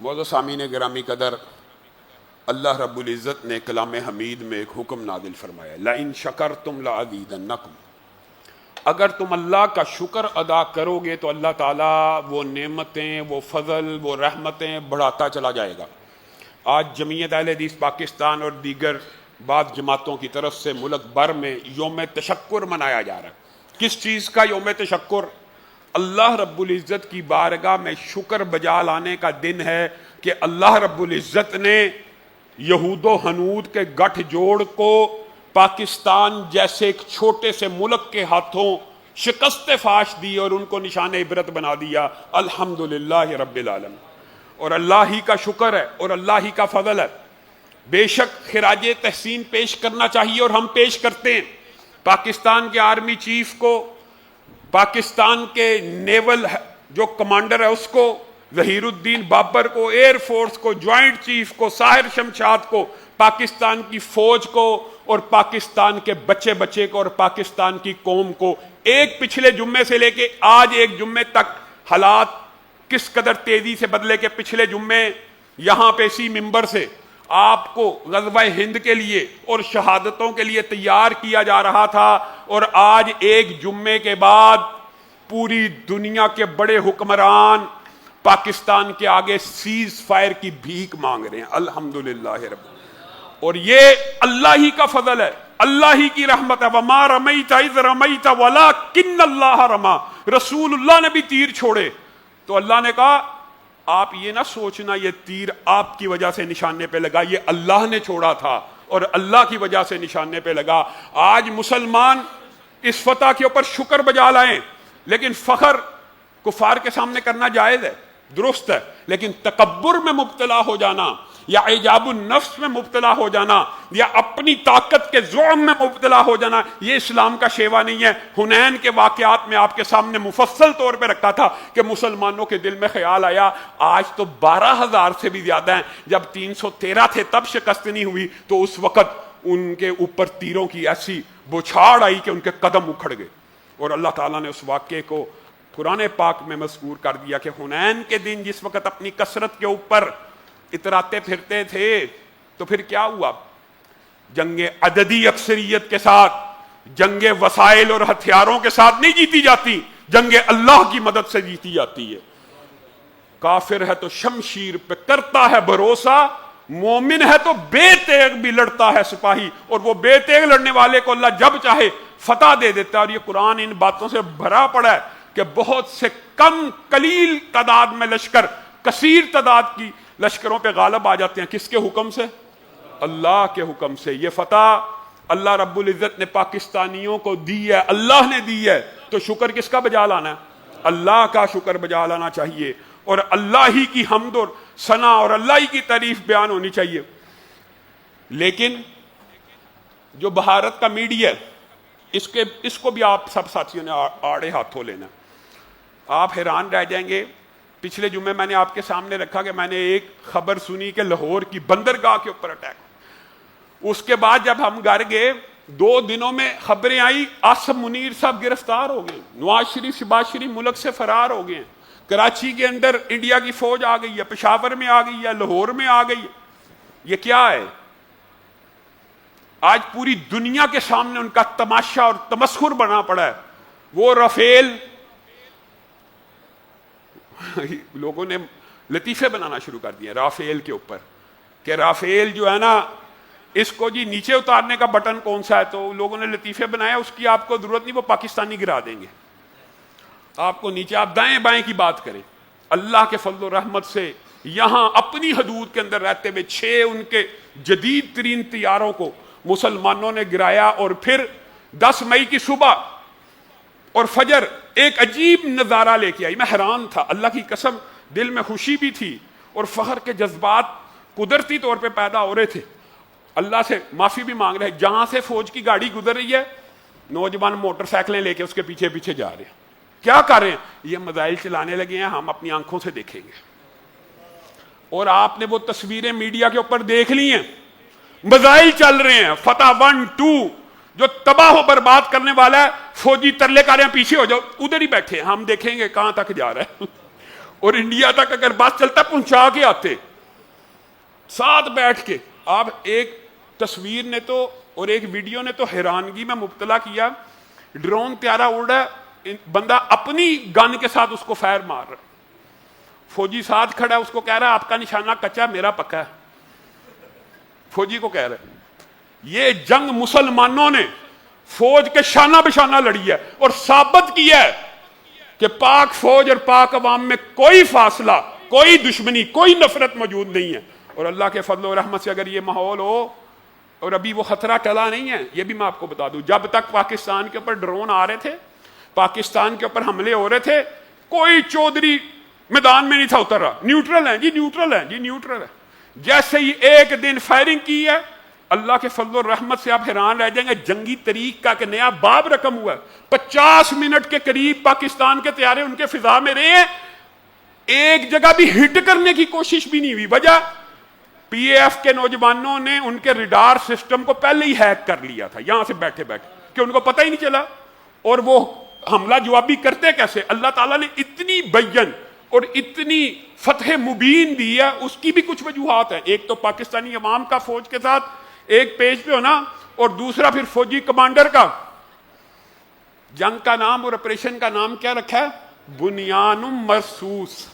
معزز سامعین گرامی قدر، اللہ رب العزت نے کلام حمید میں ایک حکم نازل فرمایا، لَإِن شَكَرْتُمْ لَأَزِيدَنَّكُمْ، اگر تم اللہ کا شکر ادا کرو گے تو اللہ تعالیٰ وہ نعمتیں، وہ فضل، وہ رحمتیں بڑھاتا چلا جائے گا۔ آج جمعیت اہل حدیث پاکستان اور دیگر بعض جماعتوں کی طرف سے ملک بھر میں یوم تشکر منایا جا رہا ہے۔ کس چیز کا یوم تشکر؟ اللہ رب العزت کی بارگاہ میں شکر بجا لانے کا دن ہے کہ اللہ رب العزت نے یہود و ہنود کے گٹھ جوڑ کو پاکستان جیسے ایک چھوٹے سے ملک کے ہاتھوں شکست فاش دی اور ان کو نشان عبرت بنا دیا۔ الحمدللہ رب العالمین، اور اللہ ہی کا شکر ہے اور اللہ ہی کا فضل ہے۔ بے شک خراج تحسین پیش کرنا چاہیے اور ہم پیش کرتے ہیں۔ پاکستان کے آرمی چیف کو، پاکستان کے نیول جو کمانڈر ہے اس کو، ظہیر الدین بابر کو، ایئر فورس کو، جوائنٹ چیف کو، ساحر شمشاد کو، پاکستان کی فوج کو اور پاکستان کے بچے بچے کو اور پاکستان کی قوم کو، ایک پچھلے جمعے سے لے کے آج ایک جمعے تک حالات کس قدر تیزی سے بدلے کہ پچھلے جمعے یہاں پہ اسی ممبر سے آپ کو غزوہ ہند کے لیے اور شہادتوں کے لیے تیار کیا جا رہا تھا، اور آج ایک جمعے کے بعد پوری دنیا کے بڑے حکمران پاکستان کے آگے سیز فائر کی بھیک مانگ رہے ہیں۔ الحمدللہ رب، اور یہ اللہ ہی کا فضل ہے، اللہ ہی کی رحمت ہے۔ وَمَا رَمَيْتَ إِذْ رَمَيْتَ وَلَكِنَّ اللَّهَ رَمَى، رسول اللہ نے بھی تیر چھوڑے تو اللہ نے کہا آپ یہ نہ سوچنا یہ تیر آپ کی وجہ سے نشانے پہ لگا، یہ اللہ نے چھوڑا تھا اور اللہ کی وجہ سے نشانے پہ لگا۔ آج مسلمان اس فتح کے اوپر شکر بجا لائیں، لیکن فخر کفار کے سامنے کرنا جائز ہے، درست ہے، لیکن تکبر میں مبتلا ہو جانا یا اعجاب النفس میں مبتلا ہو جانا یا اپنی طاقت کے زعم میں مبتلا ہو جانا، یہ اسلام کا شیوا نہیں ہے۔ حنین کے واقعات میں آپ کے سامنے مفصل طور پہ رکھا تھا کہ مسلمانوں کے دل میں خیال آیا آج تو 12,000 سے بھی زیادہ ہیں، جب 313 تھے تب شکست نہیں ہوئی تو اس وقت ان کے اوپر تیروں کی ایسی بوچھاڑ آئی کہ ان کے قدم اکھڑ گئے، اور اللہ تعالیٰ نے اس واقعے کو قرآن پاک میں مذکور کر دیا کہ حنین کے دن جس وقت اپنی کثرت کے اوپر اتراتے پھرتے تھے تو پھر کیا ہوا؟ جنگ عددی اکثریت کے ساتھ، جنگ وسائل اور ہتھیاروں کے ساتھ نہیں جیتی جاتی، جنگ اللہ کی مدد سے جیتی جاتی ہے۔ کافر ہے تو شمشیر پہ کرتا ہے بھروسہ، مومن ہے تو بے تیغ بھی لڑتا ہے سپاہی، اور وہ بے تیغ لڑنے والے کو اللہ جب چاہے فتح دے دیتا ہے۔ اور یہ قرآن ان باتوں سے بھرا پڑا ہے کہ بہت سے کم قلیل تعداد میں لشکر کثیر تعداد کی لشکروں پہ غالب آ جاتے ہیں، کس کے حکم سے؟ اللہ کے حکم سے۔ یہ فتح اللہ رب العزت نے پاکستانیوں کو دی ہے، اللہ نے دی ہے، تو شکر کس کا بجا لانا ہے؟ اللہ کا شکر بجا لانا چاہیے، اور اللہ ہی کی حمد اور ثنا اور اللہ ہی کی تعریف بیان ہونی چاہیے۔ لیکن جو بھارت کا میڈیا ہے اس کو بھی آپ سب ساتھیوں نے آڑے ہاتھوں لینا۔ آپ حیران رہ جائیں گے، پچھلے جمعے میں نے آپ کے سامنے رکھا کہ میں نے ایک خبر سنی کہ لاہور کی بندرگاہ کے اوپر اٹیک، اس کے بعد جب ہم گھر گئے 2 دنوں میں خبریں آئی آصف منیر صاحب گرفتار ہو گئے، نواز شریف شہباز شریف ملک سے فرار ہو گئے ہیں، کراچی کے اندر انڈیا کی فوج آ گئی ہے، پشاور میں آ گئی ہے، لاہور میں آ گئی ہے۔ یہ کیا ہے؟ آج پوری دنیا کے سامنے ان کا تماشا اور تمسخر بنا پڑا ہے۔ وہ رافیل، لوگوں نے لطیفے بنانا شروع کر دیے رافیل کے اوپر کہ رافیل جو ہے نا اس کو جی نیچے اتارنے کا بٹن کون سا ہے، تو لوگوں نے لطیفے بنایا اس کی آپ کو ضرورت نہیں، وہ پاکستانی گرا دیں گے آپ کو نیچے، آپ دائیں بائیں کی بات کریں۔ اللہ کے فضل و رحمت سے یہاں اپنی حدود کے اندر رہتے ہوئے 6 ان کے جدید ترین طیاروں کو مسلمانوں نے گرایا، اور پھر 10 مئی کی صبح اور فجر ایک عجیب نظارہ لے کے آئی۔ میں حیران تھا، اللہ کی قسم، دل میں خوشی بھی تھی اور فخر کے جذبات قدرتی طور پہ پیدا ہو رہے تھے۔ اللہ سے معافی بھی مانگ رہے ہیں، جہاں سے فوج کی گاڑی گزر رہی ہے نوجوان موٹر سائیکلیں لے کے اس کے پیچھے پیچھے جا رہے ہیں۔ کیا کر رہے ہیں؟ یہ میزائل چلانے لگے ہیں، ہم اپنی آنکھوں سے دیکھیں گے۔ اور آپ نے وہ تصویریں میڈیا کے اوپر دیکھ لی ہیں، میزائل چل رہے ہیں، فتح 1 2 جو تباہ و برباد کرنے والا ہے، فوجی ترلے کر رہے ہیں پیچھے ہو جاؤ، ادھر ہی بیٹھے ہیں، ہم دیکھیں گے کہاں تک جا رہا ہے۔ اور انڈیا تک اگر بس چلتا پہنچا کے آتے ساتھ بیٹھ کے. آپ ایک تصویر نے تو اور ایک ویڈیو نے تو حیرانگی میں مبتلا کیا. ڈرون طیارہ اڑ رہا ہے, بندہ اپنی گن کے ساتھ اس کو فائر مار رہا, فوجی ساتھ کھڑا ہے, اس کو کہہ رہا ہے آپ کا نشانہ کچا میرا پکا ہے. فوجی کو کہہ رہا ہے. یہ جنگ مسلمانوں نے فوج کے شانہ بشانہ لڑی ہے اور ثابت کیا ہے کہ پاک فوج اور پاک عوام میں کوئی فاصلہ, کوئی دشمنی, کوئی نفرت موجود نہیں ہے. اور اللہ کے فضل و رحمت سے اگر یہ ماحول ہو, اور ابھی وہ خطرہ ٹلا نہیں ہے, یہ بھی میں آپ کو بتا دوں, جب تک پاکستان کے اوپر ڈرون آ رہے تھے, پاکستان کے اوپر حملے ہو رہے تھے, کوئی چودھری میدان میں نہیں تھا اتر رہا. نیوٹرل ہیں جی, نیوٹرل ہیں جی, نیوٹرل ہے. جیسے ہی ایک دن فائرنگ کی ہے, اللہ کے فضل و رحمت سے آپ حیران رہ جائیں گے, جنگی طریق کا کہ نیا باب رقم ہوا ہے. 50 منٹ کے قریب پاکستان کے طیارے ان کے فضا میں رہے ہیں, ایک جگہ بھی ہٹ کرنے کی کوشش بھی نہیں ہوئی. وجہ پی اے ایف کے نوجوانوں نے ان کے ریڈار سسٹم کو پہلے ہی ہیک کر لیا تھا یہاں سے بیٹھے بیٹھے, کہ ان کو پتہ ہی نہیں چلا. اور وہ حملہ جوابی کرتے کیسے؟ اللہ تعالیٰ نے اتنی بین اور اتنی فتح مبین دی ہے, اس کی بھی کچھ وجوہات ہیں. ایک تو پاکستانی عوام کا فوج کے ساتھ ایک پیج پہ ہونا, اور دوسرا پھر فوجی کمانڈر کا. جنگ کا نام اور آپریشن کا نام کیا رکھا ہے؟ بنیان مرصوص.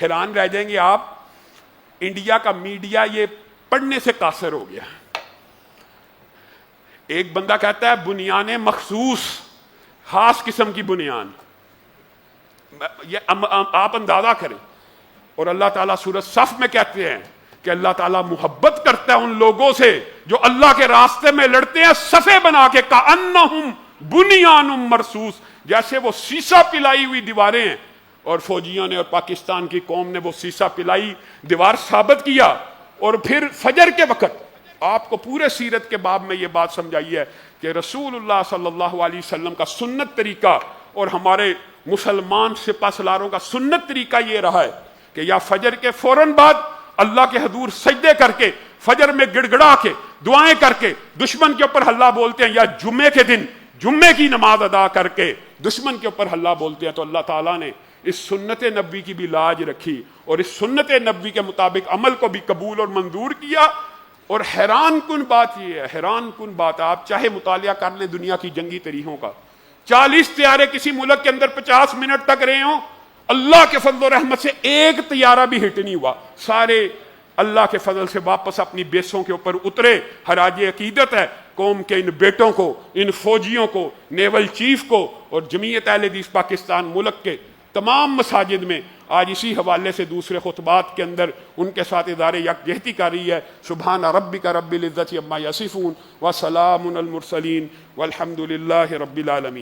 حیران رہ جائیں گے آپ, انڈیا کا میڈیا یہ پڑھنے سے قاصر ہو گیا. ایک بندہ کہتا ہے بنیان مخصوص, خاص قسم کی بنیان. یہ آپ اندازہ کریں. اور اللہ تعالیٰ سورۃ صف میں کہتے ہیں کہ اللہ تعالیٰ محبت کرتا ہے ان لوگوں سے جو اللہ کے راستے میں لڑتے ہیں صفے بنا کے, کأنہم بنیان مرصوص, جیسے وہ سیسا پلائی ہوئی دیواریں ہیں. اور فوجیوں نے اور پاکستان کی قوم نے وہ سیسا پلائی دیوار ثابت کیا. اور پھر فجر کے وقت آپ کو پورے سیرت کے باب میں یہ بات سمجھائی ہے کہ رسول اللہ صلی اللہ علیہ وسلم کا سنت طریقہ اور ہمارے مسلمان سپہ سالاروں کا سنت طریقہ یہ رہا ہے کہ یا فجر کے فوراً بعد اللہ کے حضور سجدے کر کے, فجر میں گڑ گڑا کے, دعائیں کر کے دشمن کے اوپر حلہ بولتے ہیں, یا جمعے کے دن جمعے کی نماز ادا کر کے دشمن کے اوپر حلہ بولتے ہیں. تو اللہ تعالیٰ نے اس سنت نبوی کی بھی لاج رکھی اور اس سنت نبوی کے مطابق عمل کو بھی قبول اور منظور کیا. اور حیران کن بات یہ ہے, حیران کن بات, آپ چاہے مطالعہ کر لیں دنیا کی جنگی تاریخوں کا, 40 طیارے کسی ملک کے اندر 50 منٹ تک رہے ہوں, اللہ کے فضل و رحمت سے ایک طیارہ بھی ہٹ نہیں ہوا. سارے اللہ کے فضل سے واپس اپنی بیسوں کے اوپر اترے. حراج عقیدت ہے قوم کے ان بیٹوں کو, ان فوجیوں کو, نیول چیف کو, اور جمعیت اہل حدیث پاکستان ملک کے تمام مساجد میں آج اسی حوالے سے دوسرے خطبات کے اندر ان کے ساتھ ادارِ یکجہتی کر رہی ہے. سبحان ربک رب العزت عما یصفون وسلام علی المرسلین والحمد للہ رب العالمین.